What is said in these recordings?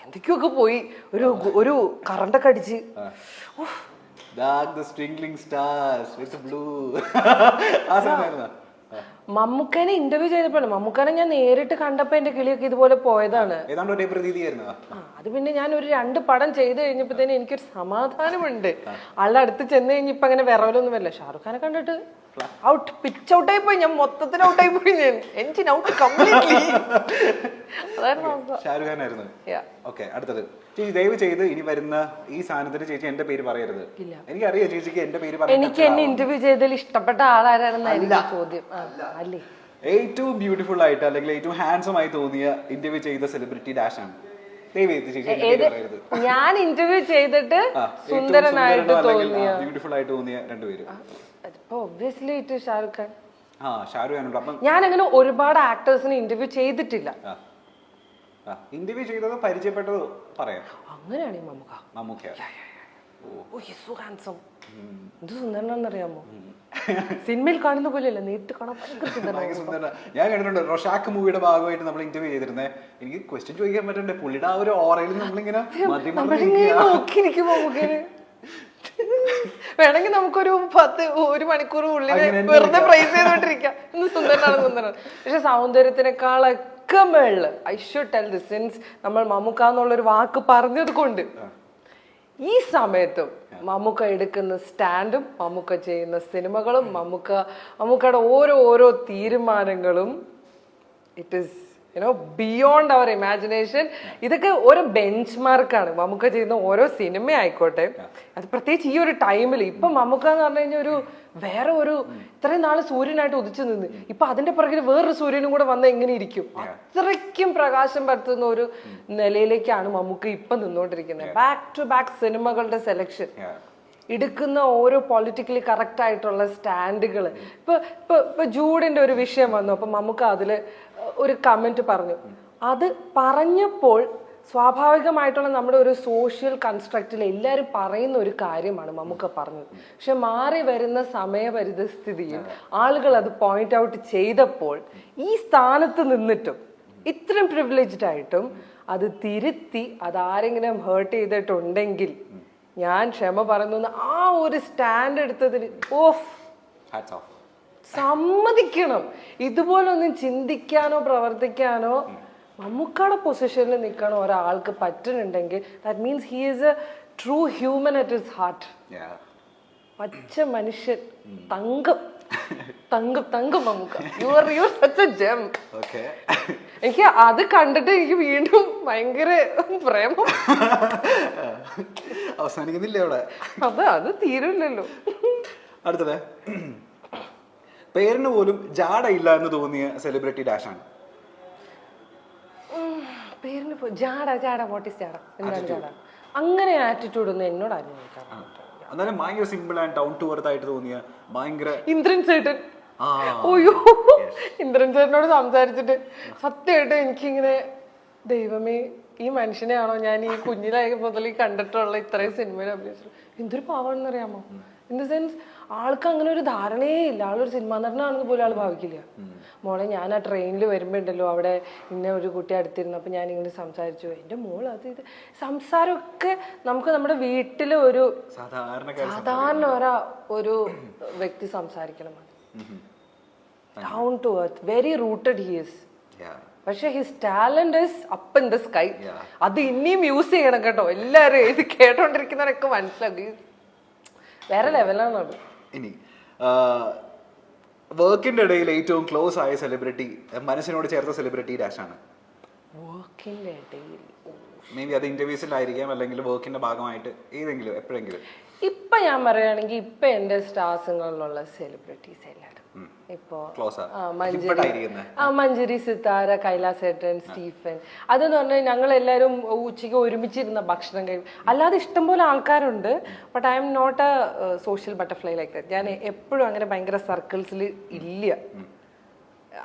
എന്തൊക്കെയൊക്കെ പോയി ഒരു കറണ്ടൊക്കെ അടിച്ച് മമ്മൂക്കനെ ഇന്റർവ്യൂ ചെയ്തപ്പോഴാണ് മമ്മൂക്കനെ ഞാൻ നേരിട്ട് കണ്ടപ്പോ എന്റെ കിളിയൊക്കെ ഇതുപോലെ പോയതാണ്. അത് പിന്നെ ഞാൻ ഒരു 2 പടം ചെയ്ത് കഴിഞ്ഞപ്പോഴത്തേനും എനിക്കൊരു സമാധാനമുണ്ട്. ആളുടെ അടുത്ത് ചെന്ന് കഴിഞ്ഞപ്പോ അങ്ങനെ വിറവലൊന്നും വരില്ല. ഷാറുഖ് ഖാനെ കണ്ടിട്ട് ഔട്ട്, പിച്ച് ഔട്ടായി പോയി. ഞാൻ മൊത്തത്തിൽ ഔട്ടായി പോയി. ഞാൻ എൻജിൻ ഔട്ട് കംപ്ലീറ്റ്ലി. അടുത്തത് ചേച്ചി ദയവ് ചെയ്ത് ഇനി വരുന്ന ഈ സാധനത്തിന് ചേച്ചി എന്റെ പേര് പറയരുത്. എനിക്കറിയാം ചേച്ചിക്ക് എന്റെ പേര് എനിക്ക് എന്നെ ഇന്റർവ്യൂ ചെയ്തതിൽ ഇഷ്ടപ്പെട്ട ആളാരാണെന്നായിരിക്കും ചോദ്യം. അല്ലേ ഏറ്റവും ബ്യൂട്ടിഫുൾ ആയിട്ട് അല്ലെങ്കിൽ ഏറ്റവും ഹാൻസം ആയി തോന്നിയ ഇന്റർവ്യൂ ചെയ്ത സെലിബ്രിറ്റി ഡാഷ് ആണ്. ഞാൻ ഇന്റർവ്യൂ ചെയ്തിട്ട് സുന്ദരനായിട്ട് തോന്നിയ ബ്യൂട്ടിഫുൾ ആയിട്ട് തോന്നിയ 2 പേര്. Obviously it Shahrukh Khan. ഞാൻ അങ്ങനെ ഒരുപാട് ആക്ടേഴ്സിനെ ഇന്റർവ്യൂ ചെയ്തിട്ടില്ല. ഇന്റർവ്യൂ ചെയ്തത് പരിചയപ്പെട്ടത് പറയാം. അങ്ങനെയാണ് മമ്മൂക്ക. എന്ത് സുന്ദരനാണെന്നറിയാമോ? സിനിമയിൽ കാണുന്ന പോലെയല്ല, നേരിട്ട് കാണാൻ ഞാൻ കണ്ടിട്ടുണ്ട്. റൊഷാക്ക് മൂവിയുടെ ഭാഗമായിട്ട് നമ്മൾ ഇന്റർവ്യൂ ചെയ്തിരുന്നേ. എനിക്ക് ക്വസ്റ്റ്യൻ ചോദിക്കാൻ പറ്റണ്ടേ, പുള്ളിയുടെ ആ ഒരു ഓറയിൽ നമ്മളിങ്ങനെ നോക്കിയിരിക്കും. മമ്മൂക്കന് വേണമെങ്കിൽ നമുക്കൊരു 1 മണിക്കൂർ ഉള്ളിൽ വെറുതെ പ്രൈസ് ചെയ്തോണ്ടിരിക്കാം. ഇന്ന് സുന്ദരനാണ്. പക്ഷെ സൗന്ദര്യത്തിനേക്കാളൊക്കെ മേളില് I should tell this, since നമ്മൾ മമ്മൂക്ക എന്നുള്ളൊരു വാക്ക് പറഞ്ഞത് കൊണ്ട് ഈ സമയത്തും മമ്മൂക്ക എടുക്കുന്ന സ്റ്റാൻഡും മമ്മൂക്ക ചെയ്യുന്ന സിനിമകളും മമ്മൂക്കയുടെ ഓരോ തീരുമാനങ്ങളും it is beyond our imagination. ഇതൊക്കെ ഓരോ ബെഞ്ച് മാർക്കാണ്. മമ്മൂക്ക ചെയ്യുന്ന ഓരോ സിനിമ ആയിക്കോട്ടെ, അത് പ്രത്യേകിച്ച് ഈ ഒരു ടൈമിൽ. ഇപ്പൊ മമ്മൂക്ക എന്ന് പറഞ്ഞു കഴിഞ്ഞാൽ വേറെ ഇത്രയും നാള് സൂര്യനായിട്ട് ഉദിച്ചു നിന്ന് ഇപ്പൊ അതിന്റെ പുറകിൽ വേറൊരു സൂര്യനും കൂടെ വന്ന എങ്ങനെ ഇരിക്കും? അത്രയ്ക്കും പ്രകാശം പരത്തുന്ന ഒരു നിലയിലേക്കാണ് മമ്മൂക്ക ഇപ്പൊ നിന്നോണ്ടിരിക്കുന്നത്. ബാക്ക് ടു ബാക്ക് സിനിമകളുടെ സെലക്ഷൻ, എടുക്കുന്ന ഓരോ പൊളിറ്റിക്കലി കറക്റ്റ് ആയിട്ടുള്ള സ്റ്റാൻഡുകൾ. ഇപ്പൊ ജൂഡിന്റെ ഒരു വിഷയം വന്നു, അപ്പൊ മമ്മൂക്ക അതില് ഒരു കമന്റ് പറഞ്ഞു. അത് പറഞ്ഞപ്പോൾ സ്വാഭാവികമായിട്ടുള്ള നമ്മുടെ ഒരു സോഷ്യൽ കൺസ്ട്രക്റ്റിൽ എല്ലാവരും പറയുന്ന ഒരു കാര്യമാണ് മമ്മൂക്ക പറഞ്ഞത്. പക്ഷെ മാറി വരുന്ന സമയപരിതസ്ഥിതിയിൽ ആളുകൾ അത് പോയിന്റ് ഔട്ട് ചെയ്തപ്പോൾ ഈ സ്ഥാനത്ത് നിന്നിട്ടും ഇത്രയും പ്രിവിലേജ്ഡ് ആയിട്ടും അത് തിരുത്തി അതാരെങ്കിലും ഹേർട്ട് ചെയ്തിട്ടുണ്ടെങ്കിൽ ഞാൻ ക്ഷമ പറയുന്നു. ആ ഒരു സ്റ്റാൻഡ് എടുത്തതിന് സമ്മതിക്കണം. ഇതുപോലൊന്നും ചിന്തിക്കാനോ പ്രവർത്തിക്കാനോ മമ്മൂക്കയുടെ പൊസിഷനിൽ നിൽക്കണോ ഒരാൾക്ക് പറ്റുന്നുണ്ടെങ്കിൽ that means he is a true human at his heart. പച്ച മനുഷ്യൻ, തങ്കം Mammukka. You are such a gem. എനിക്ക് അത് കണ്ടിട്ട് എനിക്ക് വീണ്ടും ഭയങ്കര പ്രേമം. അവസാനിക്കുന്നില്ല അവിടെ. അത് തീരില്ലല്ലോ. അടുത്തത് പേരിന് പോലും ജാടയില്ല എന്ന് തോന്നിയ സെലിബ്രിറ്റി ഡാഷ് ആണ്. പേരിന് ജാട വാട്ട് ഈസ് ജാട? എന്താണ് ജാട? അങ്ങനെ ആറ്റിറ്റ്യൂഡ് ഒന്നും എന്നോട് ആരും എന്നാലും ഭയങ്കര simple and down to earth ആയിട്ട് തോന്നിയ ഭയങ്കര ഇന്ദ്രൻ ചേട്ടൻ. ഓയ്യോ, ഇന്ദ്രൻ ചേട്ടനോട് സംസാരിച്ചിട്ട് സത്യമായിട്ട് എനിക്കിങ്ങനെ ദൈവമേ, ഈ മനുഷ്യനെയാണോ ഞാൻ ഈ കുഞ്ഞിലായ മുതൽ കണ്ടിട്ടുള്ള ഇത്രയും സിനിമയിൽ അഭിനയിച്ചു? എന്തൊരു പാവാണെന്നറിയാമോ? ഇൻ ദ സെൻസ് ആൾക്ക് അങ്ങനെ ഒരു ധാരണയേ ഇല്ല. ആളൊരു സിനിമാ നടനാണെന്ന് പോലും ആൾ ഭാവിക്കില്ല. മോളെ, ഞാൻ ആ ട്രെയിനിൽ വരുമ്പോ ഉണ്ടല്ലോ, അവിടെ ഇന്ന ഒരു കുട്ടി അടുത്തിരുന്നു, അപ്പൊ ഞാൻ ഇങ്ങനെ സംസാരിച്ചു. എന്റെ മോൾ അത് ഇത് സംസാരമൊക്കെ നമുക്ക് നമ്മുടെ വീട്ടിലെ ഒരു സാധാരണ ഒരു വ്യക്തി സംസാരിക്കണം. Down to earth, very rooted he is. പക്ഷെ his talent is up in the sky. അത് ഇനിയും യൂസ് ചെയ്യണം കേട്ടോ എല്ലാരും. ഇത് കേട്ടോണ്ടിരിക്കുന്നവരൊക്കെ മനസ്സിലാക്കി വേറെ ലെവലാണ് അത്. ഇനി വർക്കിന്റെ ഇടയിൽ ഏറ്റവും ക്ലോസ് ആയ സെലിബ്രിറ്റി, മനസ്സിനോട് ചേർത്ത സെലിബ്രിറ്റി ഡാഷ് ആണ്. വർക്കിന്റെ ഇടയിൽ മേ ബി അത് ഇന്റർവ്യൂസിലായിരിക്കാം, അല്ലെങ്കിൽ വർക്കിന്റെ ഭാഗമായിട്ട് ഏതെങ്കിലും എപ്പോഴെങ്കിലും. ഇപ്പൊ ഞാൻ പറയുകയാണെങ്കിൽ ഇപ്പൊ എന്റെ സ്റ്റാർസിലുള്ള സെലിബ്രിറ്റീസ് എല്ലാവരും ഇപ്പോ മഞ്ജരി, സിത്താര, കൈലാസേട്ടൻ, സ്റ്റീഫൻ. അതെന്ന് പറഞ്ഞാൽ ഞങ്ങൾ എല്ലാവരും ഉച്ചയ്ക്ക് ഒരുമിച്ചിരുന്ന ഭക്ഷണം കഴിക്കും. അല്ലാതെ ഇഷ്ടംപോലെ ആൾക്കാരുണ്ട്. But I'm not a social butterfly like that. ഞാൻ എപ്പോഴും അങ്ങനെ ഭയങ്കര സർക്കിൾസിൽ ഇല്ല,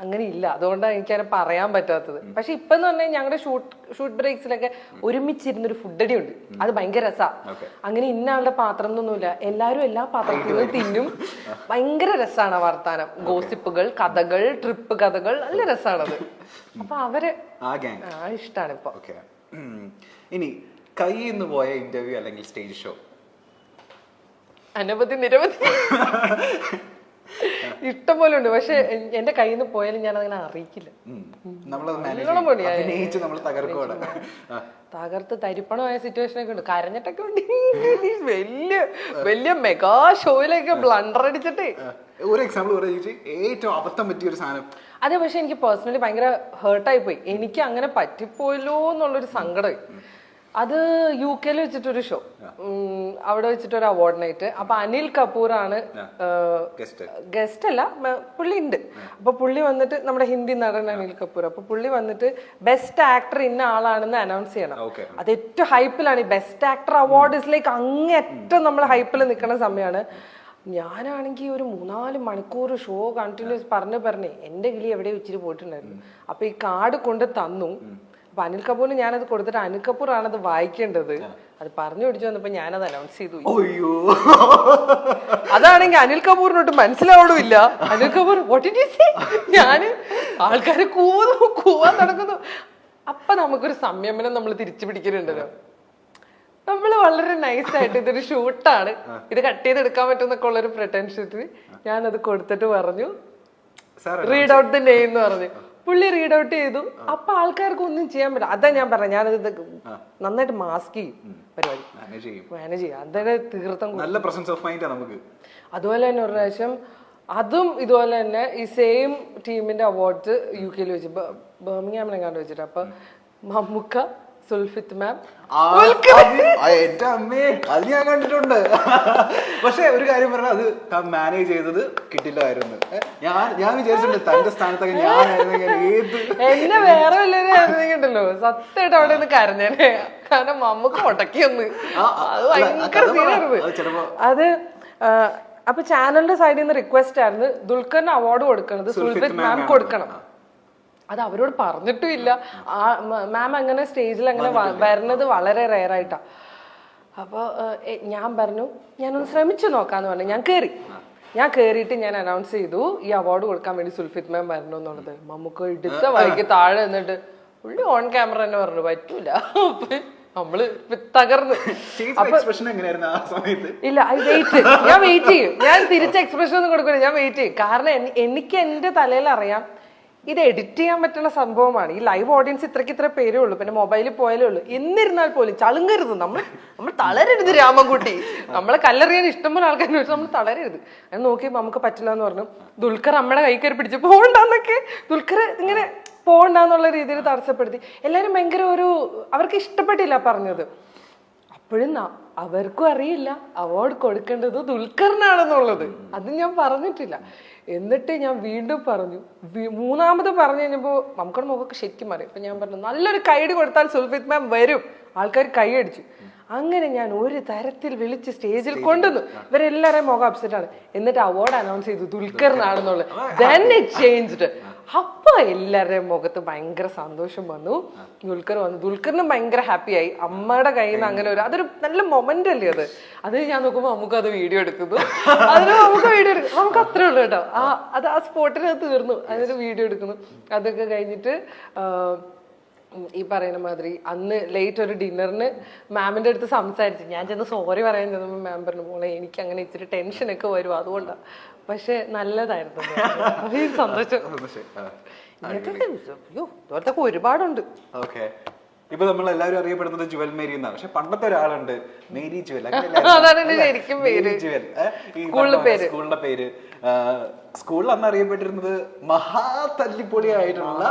അങ്ങനെ ഇല്ല. അതുകൊണ്ടാണ് എനിക്കങ്ങനെ പറയാൻ പറ്റാത്തത്. പക്ഷെ ഇപ്പൊ എന്ന് പറഞ്ഞാൽ ഞങ്ങളുടെ ഷൂട്ട് ബ്രേക്സിലൊക്കെ ഒരുമിച്ചിരുന്നൊരു ഫുഡടി ഉണ്ട്. അത് ഭയങ്കര രസമാണ്. അങ്ങനെ ഇന്ന ആളുടെ പാത്രം എന്നൊന്നുമില്ല, എല്ലാവരും എല്ലാ പാത്രത്തിൽ നിന്ന് തിന്നും. ഭയങ്കര രസമാണ് വർത്താനം, ഗോസിപ്പുകൾ, കഥകൾ, ട്രിപ്പ് കഥകൾ, നല്ല രസമാണത്. അപ്പൊ അവര് ഇഷ്ടാണ് ഇപ്പൊ. ഇനി കയ്യിൽ നിന്ന് പോയ ഇന്റർവ്യൂ അല്ലെങ്കിൽ സ്റ്റേജ് ഷോ? അനവധി നിരവധി ഇഷ്ടം പോലെ ഉണ്ട്. പക്ഷെ എന്റെ കയ്യിൽ നിന്ന് പോയാലും ഞാൻ അങ്ങനെ അറിയിക്കില്ല. തകർത്ത് തരിപ്പണമായ സിറ്റുവേഷൻ ഒക്കെ ഉണ്ട്, കരഞ്ഞിട്ടൊക്കെ ഉണ്ട്. വലിയ വലിയ മെഗാ ഷോയിലൊക്കെ ബ്ലണ്ടർ അടിച്ചിട്ടേ. ഒരു എക്സാമ്പിൾ പറയാ, ഏറ്റവും അബദ്ധം പറ്റിയ ഒരു സാധനം. അതെ, പക്ഷെ എനിക്ക് പേഴ്സണലി ഭയങ്കര ഹേർട്ടായി പോയി. എനിക്ക് അങ്ങനെ പറ്റിപ്പോയല്ലോ എന്നുള്ളൊരു സങ്കടം. അത് UK വെച്ചിട്ടൊരു ഷോ, അവിടെ വെച്ചിട്ടൊരു അവാർഡ് നൈറ്റ്. അപ്പൊ അനിൽ കപൂർ ആണ് ഗസ്റ്റ് അല്ല, പുള്ളി ഉണ്ട്. അപ്പൊ പുള്ളി വന്നിട്ട്, നമ്മുടെ ഹിന്ദി നടൻ അനിൽ കപൂർ, അപ്പൊ പുള്ളി വന്നിട്ട് ബെസ്റ്റ് ആക്ടർ ഇന്ന ആളാണെന്ന് അനൗൺസ് ചെയ്യണം. അത് ഏറ്റവും ഹൈപ്പിലാണ്. ഈ best actor award is like അങ്ങേറ്റം നമ്മൾ ഹൈപ്പിൽ നിൽക്കുന്ന സമയമാണ്. ഞാനാണെങ്കിൽ ഒരു 3-4 മണിക്കൂർ ഷോ കണ്ടിന്യൂസ് പറഞ്ഞ് എന്റെ കിളി എവിടെ വെച്ചിട്ട് പോയിട്ടുണ്ടായിരുന്നു. അപ്പൊ ഈ കാർഡ് കൊണ്ട് തന്നു. അപ്പൊ അനിൽ കപൂറിന് ഞാനത് കൊടുത്തിട്ട് അനിൽ കപൂർ ആണത് വായിക്കേണ്ടത്. അത് പറഞ്ഞു പിടിച്ചു വന്നപ്പോ ഞാനത് അനൗൺസ് ചെയ്തു. അതാണെങ്കിൽ അനിൽ കപൂറിനോട്ട് മനസ്സിലാവണമില്ല. Anil Kapoor what did you say? ഞാന് ആൾക്കാര് കൂവാൻ നടക്കുന്നു. അപ്പൊ നമുക്കൊരു സംയമനം നമ്മൾ തിരിച്ചു പിടിക്കുന്നുണ്ടല്ലോ. നമ്മള് വളരെ നൈസായിട്ട് ഇതൊരു ഷൂട്ടാണ്, ഇത് കട്ട് ചെയ്തെടുക്കാൻ പറ്റുന്നൊക്കെ ഉള്ളൊരു പ്രിട്ടൻഷനിൽ ഞാനത് കൊടുത്തിട്ട് പറഞ്ഞു റീഡ് ഔട്ട് ദ നെയിം എന്ന് പറഞ്ഞു. പുള്ളി റീഡ് ഔട്ട് ചെയ്തു. അപ്പൊ ആൾക്കാർക്ക് ഒന്നും ചെയ്യാൻ പറ്റില്ല. അതാ ഞാൻ പറഞ്ഞു, ഞാനത് നന്നായിട്ട് മാസ്ക് ചെയ്യും, പരിപാടി മാനേജ് ചെയ്യും. അതൊക്കെ തീർത്തും നല്ല പ്രസൻസ് ഓഫ് മൈൻഡ് നമുക്ക്. അതുപോലെ തന്നെ ഒരു പ്രാവശ്യം അതും ഇതുപോലെ തന്നെ ഈ സെയിം ടീമിന്റെ അവാർഡ്സ് UK വെച്ച് ബർമിംഗ്ഹാമിലെങ്ങാണ്ട് വെച്ചിട്ട്. അപ്പൊ മമ്മൂക്ക, സുൽഫിത്ത് മാം, എന്റെ അമ്മേ അത് ഞാൻ കണ്ടിട്ടുണ്ട്. പക്ഷെ ഒരു കാര്യം പറഞ്ഞാൽ അത് മാനേജ് ചെയ്തത് കിട്ടില്ലായിരുന്നു. ഞാൻ വിചാരിച്ചിട്ടുണ്ട് തന്റെ സ്ഥാനത്തൊക്കെ ഞാനായിരുന്നെങ്കിൽ എന്നെ വേറെ വല്ലവരും ആയിരുന്നെങ്കിണ്ടല്ലോ സത്യമായിട്ട് അവിടെ നിന്ന് കരഞ്ഞേനെ. കാരണം മമ്മൂക്ക് മുടക്കിയൊന്ന് അത് ഭയങ്കര സീനായിരുന്നു അത്. അപ്പൊ ചാനലിന്റെ സൈഡിൽ നിന്ന് റിക്വസ്റ്റ് ആയിരുന്നു ദുൽഖറിന് അവാർഡ് കൊടുക്കുന്നത് സുൽഫിത്ത് മാം കൊടുക്കണം. അത് അവരോട് പറഞ്ഞിട്ടും ഇല്ല. മാം അങ്ങനെ സ്റ്റേജിൽ അങ്ങനെ വരുന്നത് വളരെ റെയർ ആയിട്ടാ. അപ്പൊ ഞാൻ പറഞ്ഞു ഞാനൊന്ന് ശ്രമിച്ചു നോക്കാന്ന് പറഞ്ഞു. ഞാൻ കേറിയിട്ട് ഞാൻ അനൗൺസ് ചെയ്തു ഈ അവാർഡ് കൊടുക്കാൻ വേണ്ടി സുൽഫിത്ത് മാം വരണം എന്നുള്ളത്. നമുക്ക് എടുത്ത വഴിക്ക് താഴെ നിന്നിട്ട് പുള്ളി ഓൺ ക്യാമറ തന്നെ പറഞ്ഞു പറ്റൂല. നമ്മള് തകർന്ന്. ഇല്ല, ഞാൻ വെയിറ്റ് ചെയ്യും. ഞാൻ തിരിച്ച എക്സ്പ്രഷൻ ഒന്നും കൊടുക്കില്ല, ഞാൻ വെയിറ്റ് ചെയ്യും. കാരണം എനിക്ക് എന്റെ തലയിൽ അറിയാം ഇത് എഡിറ്റ് ചെയ്യാൻ പറ്റുന്ന സംഭവമാണ്. ഈ ലൈവ് ഓഡിയൻസ് ഇത്ര പേരേ ഉള്ളൂ, പിന്നെ മൊബൈലിൽ പോയാലേ ഉള്ളൂ. എന്നിരുന്നാൽ പോലും ചളുങ്ങരുത്, നമ്മൾ തളരരുത്. രാമൻകുട്ടി, നമ്മളെ കല്ലെറിയാൻ ഇഷ്ടംപോലെ ആൾക്കാർ, നമ്മൾ തളരരുത്. അത് നോക്കി നമുക്ക് പറ്റില്ല എന്ന് പറഞ്ഞു. ദുൽഖർ നമ്മുടെ കൈ കയറി പിടിച്ച് പോകണ്ടെന്നൊക്കെ, ദുൽഖർ ഇങ്ങനെ പോകണ്ടെന്നുള്ള രീതിയിൽ തടസ്സപ്പെടുത്തി. എല്ലാവരും ഭയങ്കര അവർക്ക് ഇഷ്ടപ്പെട്ടില്ല പറഞ്ഞത്. അപ്പോഴും അവർക്കും അറിയില്ല അവാർഡ് കൊടുക്കേണ്ടത് ദുൽഖറിനാണെന്നുള്ളത്. അത് ഞാൻ പറഞ്ഞിട്ടില്ല. എന്നിട്ട് ഞാൻ വീണ്ടും പറഞ്ഞു. മൂന്നാമത് പറഞ്ഞു കഴിഞ്ഞപ്പോ നമുക്കുടെ മുഖമൊക്കെ ശരിക്കും മാറി. അപ്പൊ ഞാൻ പറഞ്ഞു നല്ലൊരു കൈയ്യടി കൊടുത്താൽ സുൽഫിത്ത് മാം വരും. ആൾക്കാർ കൈയടിച്ചു. അങ്ങനെ ഞാൻ ഒരു തരത്തിൽ വിളിച്ച് സ്റ്റേജിൽ കൊണ്ടുവന്നു. ഇവരെല്ലാവരെയും മുഖം അപ്സെറ്റ് ആണ്. എന്നിട്ട് അവാർഡ് അനൗൺസ് ചെയ്തു ദുൽഖറിനാണെന്നുള്ളത്. Then it changed. അപ്പൊ എല്ലാവരുടെയും മുഖത്ത് ഭയങ്കര സന്തോഷം വന്നു. ദുൽഖർ വന്നു. ദുൽഖറിനും ഭയങ്കര ഹാപ്പി ആയി. അമ്മയുടെ കയ്യിൽ നിന്ന് അങ്ങനെ അതൊരു നല്ല മൊമെന്റ് അല്ലേ അത്. അത് ഞാൻ നോക്കുമ്പോ നമുക്ക് അത് വീഡിയോ എടുക്കുന്നു. അതിന് നമുക്ക് വീഡിയോ എടുക്കും. നമുക്ക് അത്രേ ഉള്ളൂ കേട്ടോ. അത് ആ സ്പോട്ടിൽ അത് തീർന്നു. അതിന് വീഡിയോ എടുക്കുന്നു. അതൊക്കെ കഴിഞ്ഞിട്ട് ഈ പറയുന്ന മാതിരി അന്ന് ലേറ്റ് ഒരു ഡിന്നറിന് മാമിന്റെ അടുത്ത് സംസാരിച്ചു. ഞാൻ ചെന്ന് സോറി പറയാൻ ചെന്നപ്പോൾ മാം പറഞ്ഞു മോളെ എനിക്ക് അങ്ങനെ ഇച്ചിരി ടെൻഷനൊക്കെ വരും, അതുകൊണ്ടാണ്. പക്ഷെ നല്ലതായിരുന്നു, സന്തോഷം. അയ്യോ ഇതുപോലത്തൊക്കെ ഒരുപാടുണ്ട്. ഇപ്പൊ നമ്മൾ എല്ലാവരും അറിയപ്പെടുന്നത് ജുവൽ മേരി എന്നാണ്. പക്ഷെ പണ്ടത്തെ ഒരാളുണ്ട് മേരി ജുവൽ, അതാണ് ശരിക്കും പേര്, സ്കൂളിന്റെ പേര്. സ്കൂളിൽ അന്ന് അറിയപ്പെട്ടിരുന്നത് മഹാ തല്ലിപ്പൊളിയായിട്ടുള്ള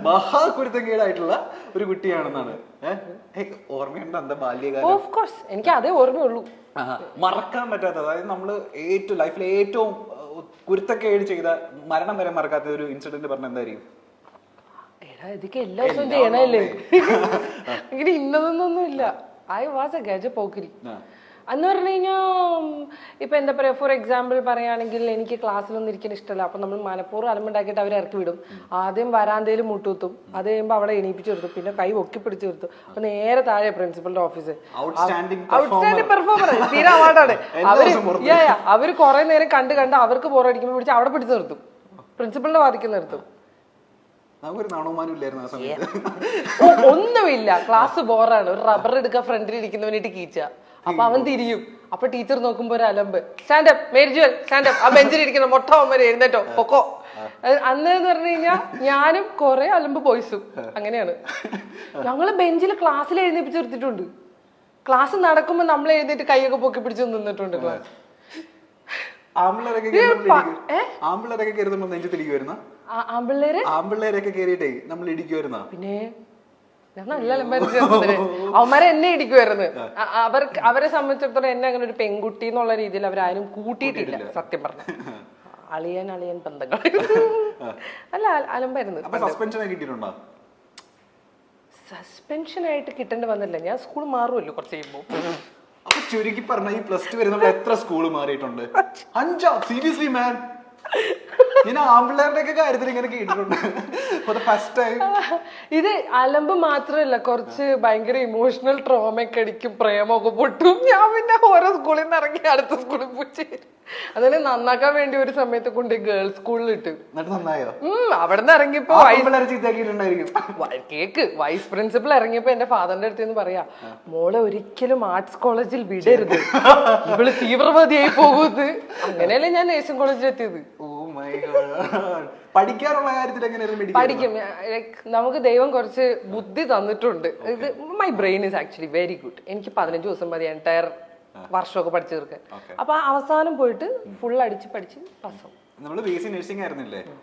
മഹാകുരുത്തങ്കേടായിട്ടുള്ള ഒരു കുട്ടിയാണെന്നാണ്. ഓർമ്മയുണ്ട് അന്ത ബാല്യകാലം? ഓഫ് കോഴ്സ് എനിക്ക് അതേ ഓർമ്മയുള്ളൂ. മറക്കാൻ പറ്റാത്ത, അതായത് നമ്മള് ലൈഫിലെ ഏറ്റവും കുരുത്തക്കേട് ചെയ്ത മരണം വരെ മറക്കാത്ത ഒരു ഇൻസിഡന്റ് പറഞ്ഞ എന്തായിരിക്കും? ഇതൊക്കെ എല്ലാ ദിവസവും ചെയ്യണല്ലേ, ഇങ്ങനെ ഇന്നതൊന്നും ഇല്ല. ഐ വാസ് എ ഗജ പോക്കിരി. അന്ന് പറഞ്ഞു കഴിഞ്ഞാൽ ഇപ്പൊ എന്താ പറയാ, ഫോർ എക്സാമ്പിൾ പറയുകയാണെങ്കിൽ എനിക്ക് ക്ലാസ്സിലൊന്നും ഇരിക്കാൻ ഇഷ്ടമല്ല. അപ്പൊ നമ്മൾ മനപ്പൂർവ്വം അലമ്പുണ്ടാക്കിയിട്ട് അവരെ ഇറക്കി വിടും. ആദ്യം വരാന്തയിൽ മുട്ടുത്തും, അത് കഴിയുമ്പോൾ അവിടെ എണീപ്പിച്ചു കൊടുത്തു, പിന്നെ കൈ ഒക്കി പിടിച്ചു കൊടുത്തു. അപ്പൊ നേരെ താഴെ പ്രിൻസിപ്പളിന്റെ ഓഫീസ്. ഔട്ട്സ്റ്റാൻഡിംഗ് പെർഫോമർ, തീരെ അവാർഡാണ്. അവര് കുറെ നേരം കണ്ട് അവർക്ക് ബോറടിക്കുമ്പോൾ പിടിച്ച് അവിടെ പിടിച്ചു നിർത്തും, പ്രിൻസിപ്പളിന്റെ വാദിക്ക് നിർത്തും. നമുക്കൊരു നാണവമാനം ഇല്ലായിരുന്നു ആ സമയത്ത്. ഒന്നുമില്ല, ക്ലാസ് ബോറാണ്. ഒരു റബ്ബർ എടുക്കാൻ ഫ്രണ്ടിൽ ഇരിക്കുന്നവനായിട്ട് കീച്ച. അപ്പൊ അവൻ തിരിയും. അപ്പൊ ടീച്ചർ നോക്കുമ്പോ ഒരു അലമ്പ്, സ്റ്റാൻഡപ്പ് മേരിജുവൽ സ്റ്റാൻഡപ്പ്, ആ ബെഞ്ചിൽ ഇരിക്കുന്ന മൊട്ട അവന്മാര് എഴുന്നേറ്റോ പൊക്കോ. അന്ന് എന്ന് പറഞ്ഞു കഴിഞ്ഞാൽ ഞാനും കുറെ അലമ്പ് ബോയ്സും അങ്ങനെയാണ്. ഞങ്ങള് ബെഞ്ചിൽ ക്ലാസ്സിൽ എഴുന്നേപ്പിച്ച് നിർത്തിയിട്ടുണ്ട്. ക്ലാസ് നടക്കുമ്പോ നമ്മൾ എഴുന്നേറ്റ് കൈയൊക്കെ പൊക്കി പിടിച്ച് നിന്നിട്ടുണ്ട് ക്ലാസ്. ആമ്പിള്ളേരൊക്കെ കയറുമ്പോ നെഞ്ചത്തിരിക്കുവായിരുന്ന ആമ്പിള്ളേരൊക്കെ കയറിയിട്ടേ നമ്മൾ ഇടിക്കുവായിരുന്ന. പിന്നെ ഞാൻ നല്ല അലമ്പായിരുന്നു. അവന്മാരെ എന്നെ ഇടിക്കുമായിരുന്നു. അവരെ സംബന്ധിച്ചിടത്തോളം എന്നെ അങ്ങനെ ഒരു പെൺകുട്ടി എന്നുള്ള രീതിയിൽ അവരാരും കൂട്ടിയിട്ടില്ല സത്യം പറഞ്ഞ. അളിയൻ ബന്ധങ്ങൾ അല്ല അലമ്പായിരുന്നു. സസ്പെൻഷൻ ആയിട്ട് കിട്ടേണ്ടി വന്നില്ല. ഞാൻ സ്കൂൾ മാറുമല്ലോ കുറച്ച് കഴിയുമ്പോ. അപ്പൊ ചുരുക്കി പറഞ്ഞ ഈ +2 വരെ നമ്മൾ എത്ര സ്കൂള് മാറിയിട്ടുണ്ട്? 5. സീരിയസ്ലി മാൻ, ഞാൻ ആമ്പിള്ളേരുടെ ഒക്കെ കാര്യത്തിൽ ഇങ്ങനെ കേട്ടിട്ടുണ്ട്. First time. ഇത് അലമ്പ് മാത്രമല്ല, കുറച്ച് ഭയങ്കര ഇമോഷണൽ ട്രോമയൊക്കെ അടിക്കും, പ്രേമൊക്കെ പൊട്ടും. ഞാൻ പിന്നെ ഓരോ സ്കൂളിൽ നിന്ന് ഇറങ്ങി അടുത്ത സ്കൂളിൽ പോയി. അതിനെ നന്നാക്കാൻ വേണ്ടി ഒരു സമയത്ത് കൊണ്ട് ഗേൾസ് സ്കൂളിൽ ഇട്ട്. അവിടെ നിന്ന് ഇറങ്ങിയപ്പോ കേക്ക് വൈസ് പ്രിൻസിപ്പൽ ഇറങ്ങിയപ്പോ എന്റെ ഫാദറിന്റെ അടുത്ത് നിന്ന് പറയാ, മോളെ ഒരിക്കലും ആർട്സ് കോളേജിൽ വിടരുത്, ഇവള് തീവ്രവാദിയായി പോകുന്നത്. അങ്ങനെയല്ലേ ഞാൻ നേഴ്സിംഗ് കോളേജിൽ എത്തിയത്. പഠിക്കാനുള്ള കാര്യത്തിൽ പഠിക്കും. നമുക്ക് ദൈവം കുറച്ച് ബുദ്ധി തന്നിട്ടുണ്ട്. ഇത് my brain is actually very good. എനിക്ക് 15 ദിവസം മതി എൻറ്റയർ വർഷമൊക്കെ പഠിച്ചു തീർക്കാൻ. അപ്പൊ അവസാനം പോയിട്ട് ഫുൾ അടിച്ച് പഠിച്ച് പാസ്സാവും. നമ്മള് ബിഎസ്സി നഴ്സിംഗ് ആയിരുന്നില്ലേ?